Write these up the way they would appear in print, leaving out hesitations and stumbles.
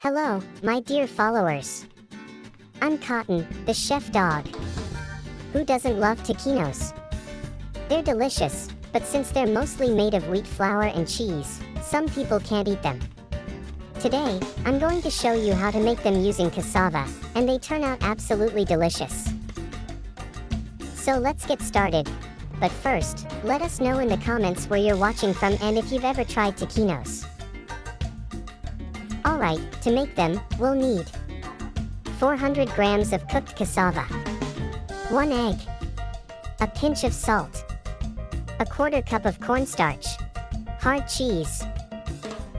Hello, my dear followers. I'm Cotton, the chef dog. Who doesn't love tequeños? They're delicious, but since they're mostly made of wheat flour and cheese, some people can't eat them. Today, I'm going to show you how to make them using cassava, and they turn out absolutely delicious. So let's get started. But first, let us know in the comments where you're watching from and if you've ever tried tequeños. Alright, to make them, we'll need 400 grams of cooked cassava, 1 egg, a pinch of salt, a quarter cup of cornstarch, hard cheese.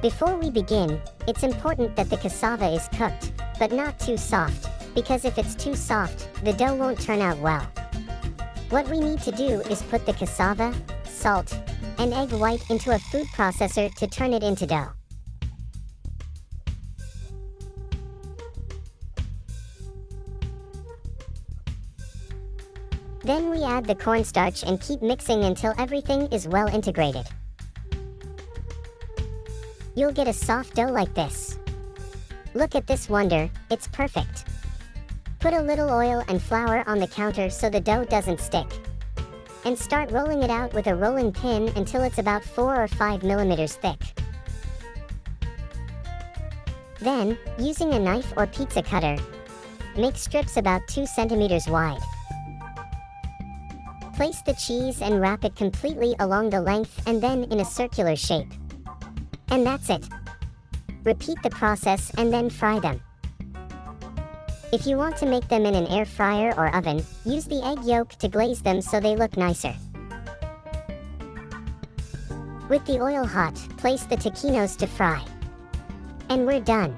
Before we begin, it's important that the cassava is cooked, but not too soft, because if it's too soft, the dough won't turn out well. What we need to do is put the cassava, salt, and egg white into a food processor to turn it into dough. Then we add the cornstarch and keep mixing until everything is well integrated. You'll get a soft dough like this. Look at this wonder, it's perfect. Put a little oil and flour on the counter so the dough doesn't stick. And start rolling it out with a rolling pin until it's about 4 or 5 millimeters thick. Then, using a knife or pizza cutter, make strips about 2 centimeters wide. Place the cheese and wrap it completely along the length and then in a circular shape. And that's it. Repeat the process and then fry them. If you want to make them in an air fryer or oven, use the egg yolk to glaze them so they look nicer. With the oil hot, place the tequeños to fry. And we're done.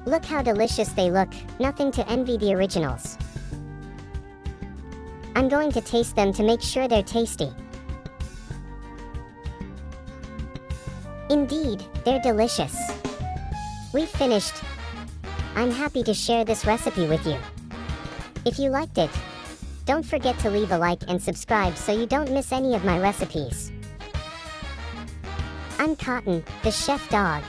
Look how delicious they look, nothing to envy the originals. I'm going to taste them to make sure they're tasty. Indeed, they're delicious. We've finished. I'm happy to share this recipe with you. If you liked it, don't forget to leave a like and subscribe so you don't miss any of my recipes. I'm Cotton, the chef dog.